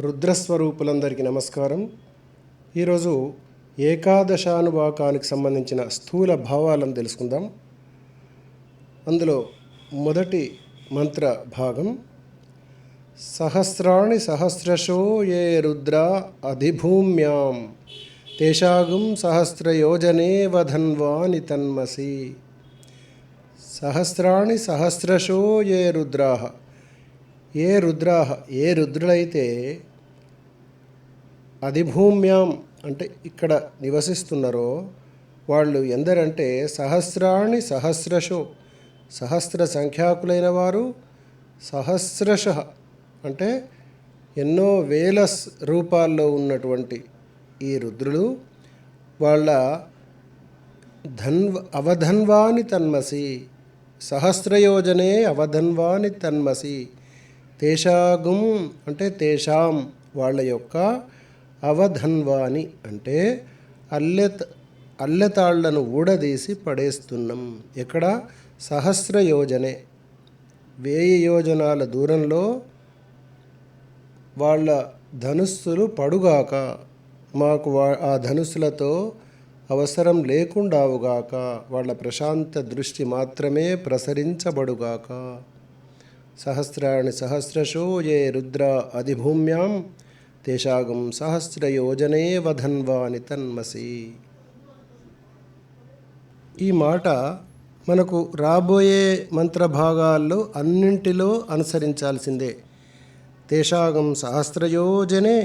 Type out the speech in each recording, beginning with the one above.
రుద్రస్వరూపులందరికీ నమస్కారం. ఈరోజు ఏకాదశానువాకానికి సంబంధించిన స్థూల భావాలను తెలుసుకుందాం. అందులో మొదటి మంత్ర భాగం సహస్రాణి సహస్రశో ఏ రుద్ర అధిభూమ్యాం తేషాగం సహస్రయోజనే వధన్వాని తన్మసి. సహస్రాణి సహస్రశో ఏ రుద్రాః, ఏ రుద్రాః, ఏ రుద్రులైతే అధిభూమ్యాం అంటే ఇక్కడ నివసిస్తున్నారో వాళ్ళు ఎందరంటే సహస్రాణి సహస్రశో సహస్ర సంఖ్యాకులైన వారు, సహస్రశ అంటే ఎన్నో వేల రూపాల్లో ఉన్నటువంటి ఈ రుద్రులు వాళ్ళ అవధన్వాని తన్మసి, సహస్రయోజనే అవధన్వాని తన్మసి. తేషాగం అంటే తేషాం వాళ్ళ యొక్క అవధన్వాని అంటే అల్లెతాళ్లను ఊడదీసి పడేస్తున్నాం. ఎక్కడ? సహస్రయోజనే 1000 యోజనాల దూరంలో వాళ్ళ ధనుస్సులు పడుగాక, మాకు ఆ ధనుస్సులతో అవసరం లేకుండావుగాక, వాళ్ళ ప్రశాంత దృష్టి మాత్రమే ప్రసరించబడుగాక. సహస్రాణి సహస్రశో ఏ రుద్ర అధిభూమ్యాం తేషాగం సహస్రయోజనే వధన్వాని తన్మసి. ఈ మాట మనకు రాబోయే మంత్రభాగాల్లో అన్నింటిలో అనుసరించాల్సిందే. తేషాగం సహస్రయోజనే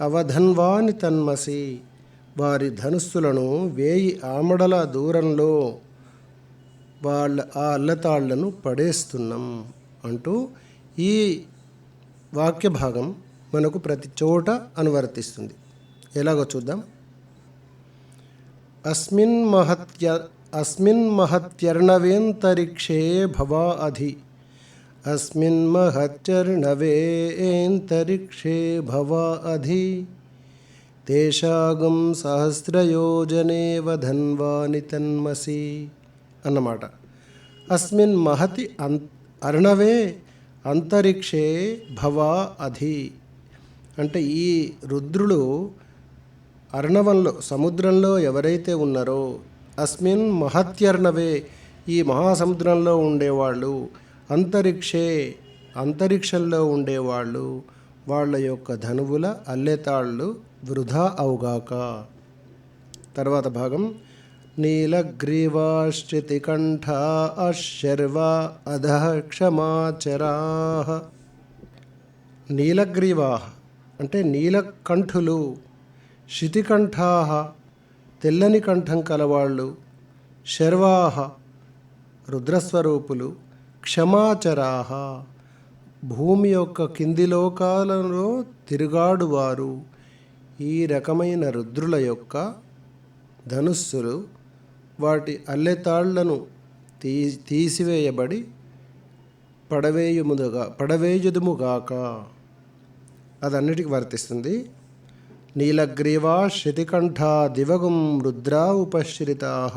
అవధన్వాని తన్మసి. వారి ధనుస్సులను 1000 ఆమడల దూరంలో వాళ్ళ ఆ అల్లతాళ్లను పడేస్తున్నాం అంటూ ఈ వాక్య భాగం మనకు ప్రతి చోట అనువర్తిస్తుంది. ఎలాగో చూద్దాం. అస్మిన్ మహత్యర్ణవేంతరిక్షే భవా అధి, అస్మిన్ మహత్యర్ణవేంతరిక్షే భవా అధి తేషాగం సహస్రయోజనే వధన్వాని తన్మసి అన్నమాట. అస్మిన్ మహతి అర్ణవే అంతరిక్షే భవా అధి అంటే ఈ రుద్రులు అర్ణవంలో సముద్రంలో ఎవరైతే ఉన్నారో, అస్మిన్ మహత్యర్ణవే ఈ మహాసముద్రంలో ఉండేవాళ్ళు, అంతరిక్షే అంతరిక్షంలో ఉండేవాళ్ళు, వాళ్ళ యొక్క ధనువుల అల్లెతాళ్ళు వృధా అవుగాక. తర్వాత భాగం నీలగ్రీవాశ్చితికంఠ అశర్వ అధః క్షమాచరాః. నీలగ్రీవాః అంటే నీలకంఠులు, శితికంఠాః తెల్లని కంఠం కలవాళ్ళు, శర్వాః రుద్రస్వరూపులు, క్షమాచరాః భూమి యొక్క కింది లోకాలలో తిరుగాడువారు. ఈ రకమైన రుద్రుల యొక్క ధనుస్సులు వాటి అల్లెతాళ్లను తీసివేయబడి పడవేయుదుముగాక. అదన్నిటికి వర్తిస్తుంది. నీలగ్రీవా శితికంఠా దివగుం రుద్రా ఉపశ్రితాః.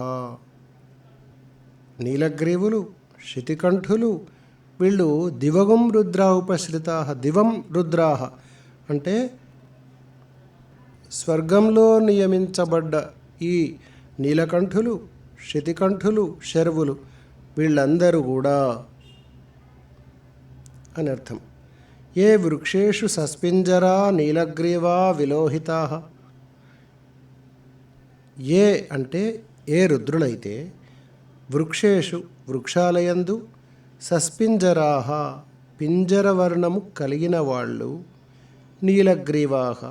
నీలగ్రీవులు, శితికంఠులు వీళ్ళు దివగుం రుద్రా ఉపశ్రితాః. దివం రుద్రాః అంటే స్వర్గంలో నియమించబడ్డ ఈ నీలకంఠులు, శితికంఠులు, శర్వులు వీళ్ళందరూ కూడా అని అర్థం. ఏ వృక్షేషు సస్పింజరా నీలగ్రీవా విలోహితాః. ఏ అంటే ఏ రుద్రులైతే వృక్షేషు వృక్షాలయందు, సస్పింజరాః పింజరవర్ణము కలిగిన వాళ్ళు, నీలగ్రీవాః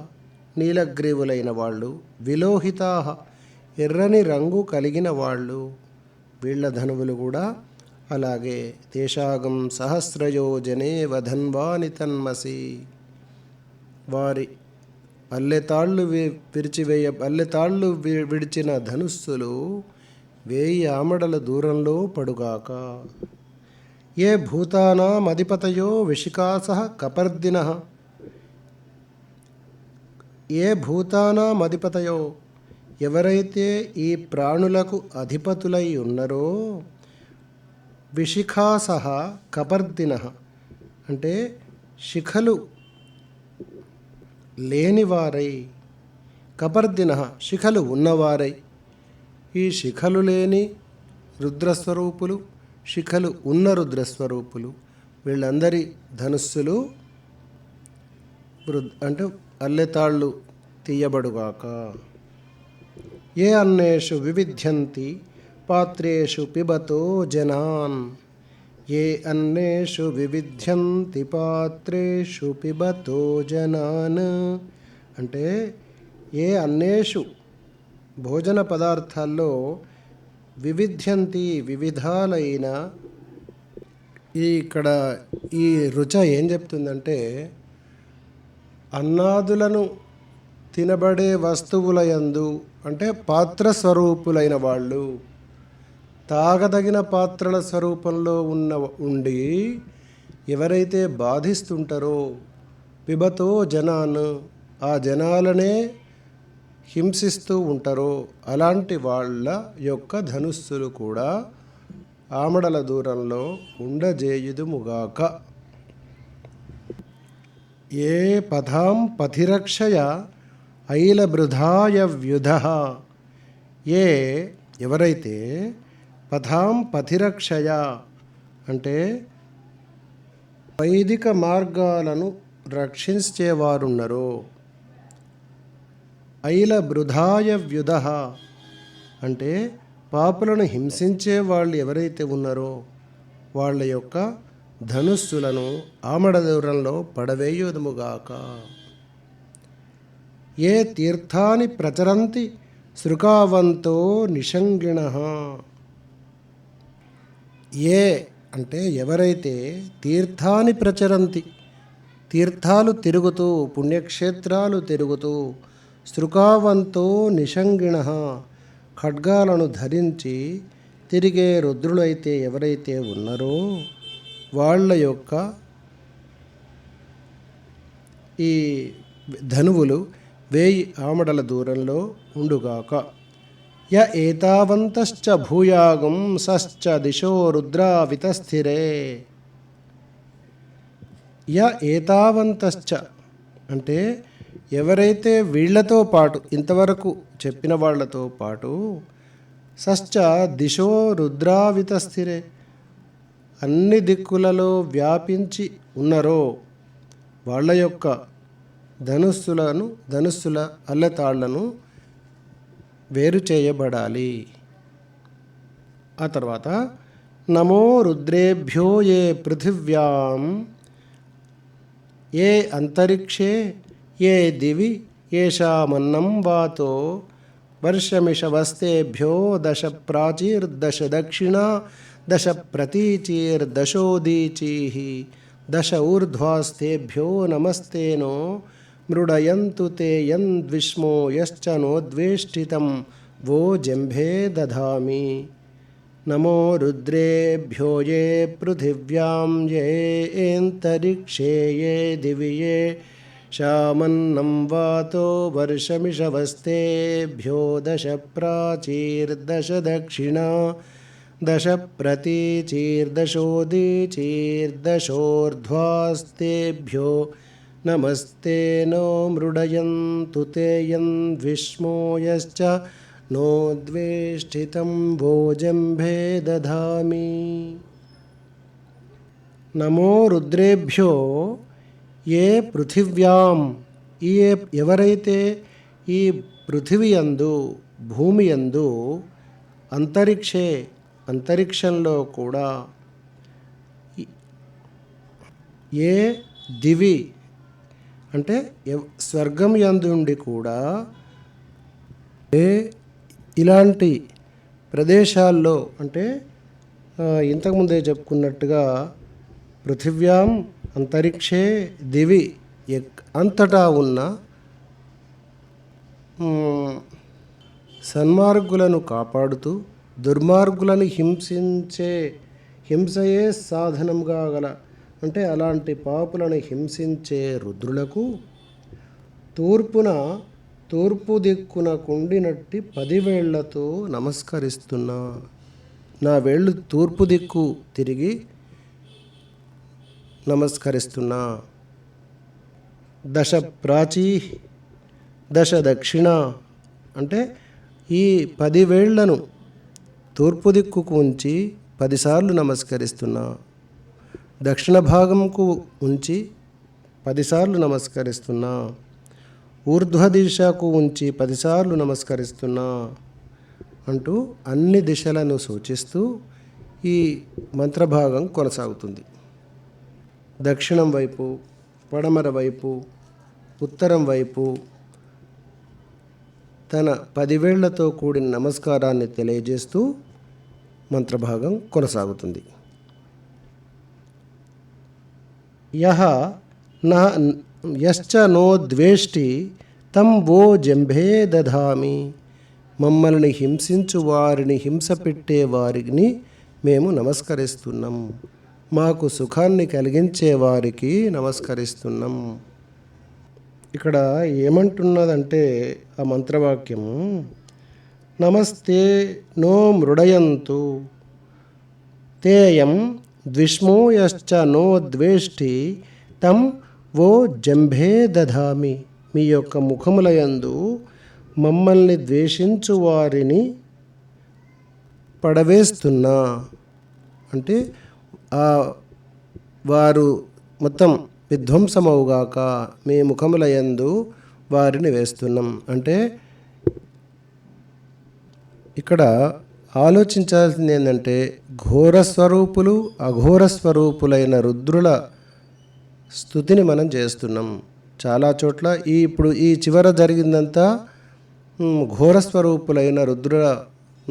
నీలగ్రీవులైన వాళ్ళు, విలోహితాః ఎర్రని రంగు కలిగిన వాళ్ళు, వీళ్ళ ధనువులు కూడా అలాగే తేషాగం సహస్రయోజనే వధన్వాని తన్మసి, వారి పల్లెతాళ్ళు విడిచిన ధనుస్సులు 1000 ఆమడల దూరంలో పడుగాక. ఏ భూతానాం అధిపతయో విశిఖాసః కపర్దినః, ఏ భూతానాం అధిపతయో, ఎవరైతే ఈ ప్రాణులకు అధిపతులై ఉన్నారో, విశిఖాసః కపర్దినః అంటే శిఖలు లేనివారై, కపర్దినః శిఖలు ఉన్నవారై. ఈ శిఖలు లేని రుద్రస్వరూపులు, శిఖలు ఉన్న రుద్రస్వరూపులు, వీళ్ళందరి ధనుస్సులు అంటే అల్లెతాళ్ళు తీయబడుగాక. ఏ అన్నేషు వివిధ్యంతి పాత్రేషు పిబతో జనాన్, ఏ అన్నేషు వివిధ్యంతి పాత్రేషు పిబతో జనాన్ అంటే ఏ అన్నేషు భోజన పదార్థాల్లో వివిధ్యంతి వివిధాలైన, ఇక్కడ ఈ రుచ ఏం చెప్తుందంటే అన్నాదులను తినబడే వస్తువులయందు అంటే పాత్ర స్వరూపులైన వాళ్ళు, తాగదగిన పాత్రల స్వరూపంలో ఉండి ఎవరైతే బాధిస్తుంటారో, పిబతో జనాన్ ఆ జనాలనే హింసిస్తూ ఉంటారో అలాంటి వాళ్ళ యొక్క ధనుస్సులు కూడా ఆమడల దూరంలో ఉండజేయుదుముగాక. ఏ పథాం పథిరక్షయ ఐలబృధాయ వ్యుధః, ఏ ఎవరైతే పథాం పథిరక్షయ అంటే వైదిక మార్గాలను రక్షించేవారున్నారో, ఐలబృధాయ వ్యుధః అంటే పాపులను హింసించే వాళ్ళు ఎవరైతే ఉన్నారో వాళ్ళ యొక్క ధనుస్సులను ఆమడ దూరంలో పడవేయుదుముగాక. ఏ తీర్థాని ప్రచరంతి శృకావంతో నిషంగిణః, ఏ అంటే ఎవరైతే తీర్థాని ప్రచరంతి తీర్థాలు తిరుగుతూ పుణ్యక్షేత్రాలు తిరుగుతూ, శృకావంతో నిషంగిణః ఖడ్గాలను ధరించి తిరిగే రుద్రులైతే ఎవరైతే ఉన్నారో వాళ్ళ యొక్క ఈ ధనువులు 1000 ఆమడల దూరంలో ఉండుగాక. య ఏతావంతశ్చ భూయాగం సశ్చ దిశో రుద్రావితస్థిరే, య ఏతావంతశ్చ అంటే ఎవరైతే వీళ్లతో పాటు ఇంతవరకు చెప్పిన వాళ్లతో పాటు సశ్చ దిశో రుద్రావితస్థిరే అన్ని దిక్కులలో వ్యాపించి ఉన్నారో వాళ్ళ యొక్క ధనుస్సుల అల్లెతాళ్లను వేరు చేయబడాలి. ఆ తర్వాత నమో రుద్రేభ్యో ఏ పృథివ్యాం ఏ అంతరిక్షే ఏ దివి ఏషామన్నం వాతో వర్షమిషవస్తేభ్యో 10 ప్రాచీర్దశ దక్షిణా 10 ప్రతీచీర్దశోదీచీః 10 ఊర్ధ్వాస్తేభ్యో నమస్తేనో మృడయంతు తే యద్విష్మో యశ్చ నోద్వేష్టితం वो जंभे दधामि. नमो रुद्रेभ्यो ये पृथिव्यां ये एन्तरिक्षे ये दिवि ये शामन्नं वातो वर्षमिषवस्तेभ्यो 10 प्राचीर्दश दक्षिणा 10 प्रतीचीर्दशोदीचीर्दशोर्ध्वास्तेभ्यो नमस्ते नो मृडयन्तु ते यद्विष्मो यश्च नोद्वेष्टितं भोजम्भे दधामि. नमो रुद्रेभ्यो ये पृथिव्यां ये ఎవరైతే ఈ పృథివీ యందు భూమి యందు అంతరిక్షంలో కూడా ఏ దివి అంటే స్వర్గం యందుండి కూడా ఇలాంటి ప్రదేశాల్లో అంటే ఇంతకుముందే చెప్పుకున్నట్టుగా పృథివ్యాం అంతరిక్షే దివి అంతటా ఉన్న సన్మార్గులను కాపాడుతూ దుర్మార్గులను హింసయే సాధనంగా గల అంటే అలాంటి పాపులను హింసించే రుద్రులకు తూర్పు దిక్కున కుండినట్టి 10 వేళ్లతో నమస్కరిస్తున్నా. నా వేళ్ళు తూర్పు దిక్కు తిరిగి నమస్కరిస్తున్నా. దశ ప్రాచీ దశ దక్షిణ అంటే ఈ 10 వేళ్లను తూర్పు దిక్కుకు ఉంచి 10 సార్లు నమస్కరిస్తున్నా. దక్షిణ భాగంకు ఉంచి 10 సార్లు నమస్కరిస్తున్నా. ఊర్ధ్వ దిశకు ఉంచి 10 సార్లు నమస్కరిస్తున్నా అంటూ అన్ని దిశలను సూచిస్తూ ఈ మంత్రభాగం కొనసాగుతుంది. దక్షిణం వైపు, పడమర వైపు, ఉత్తరం వైపు తన 10 వేళ్లతో కూడిన నమస్కారాన్ని తెలియజేస్తూ మంత్రభాగం కొనసాగుతుంది. యశ్చ నో ద్వేష్టి తం వో జంభే దధామి. మమ్మల్ని హింసించు వారిని హింస పెట్టే వారిని మేము నమస్కరిస్తున్నాం. మాకు సుఖాన్ని కలిగించే వారికి నమస్కరిస్తున్నాం. ఇక్కడ ఏమంటున్నదంటే ఆ మంత్రవాక్యం నమస్తే నో మృడయంతు తేయం ద్విష్మో యశ్చ నో ద్వేష్టి తం వో జంభే దధామి. మీ యొక్క ముఖములయందు మమ్మల్ని ద్వేషించు వారిని పడవేస్తున్నా. అంటే వారు మొత్తం విధ్వంసమవుగాక మీ ముఖములయందు వారిని వేస్తున్నాం. అంటే ఇక్కడ ఆలోచించాల్సింది ఏంటంటే ఘోరస్వరూపులు అఘోరస్వరూపులైన రుద్రుల స్తుతిని మనం చేస్తున్నాం. చాలా చోట్ల ఇప్పుడు ఈ చివర జరిగిందంతా ఘోరస్వరూపులైన రుద్రుల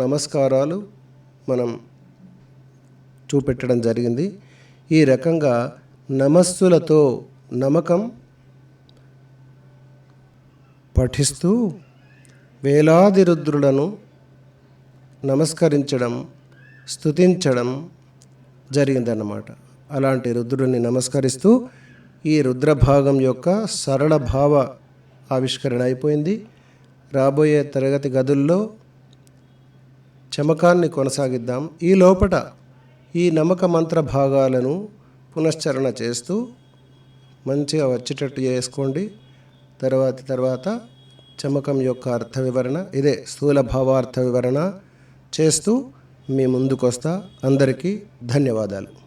నమస్కారాలు మనం చూపెట్టడం జరిగింది. ఈ రకంగా నమస్సులతో నమకం పఠిస్తూ వేలాది రుద్రులను నమస్కరించడం, స్తుతించడం జరిగిందన్నమాట. అలాంటి రుద్రుడిని నమస్కరిస్తూ ఈ రుద్రభాగం యొక్క సరళ భావ ఆవిష్కరణ అయిపోయింది. రాబోయే తరగతి గదుల్లో చమకాన్ని కొనసాగిద్దాం. ఈ లోపట ఈ నమక మంత్ర భాగాలను పునశ్చరణ చేస్తూ మంచిగా వచ్చేటట్టు చేసుకోండి. తర్వాత చమకం యొక్క అర్థ వివరణ, ఇదే స్థూల భావార్థ వివరణ చేస్తూ మీ ముందుకు వస్తా. అందరికీ ధన్యవాదాలు.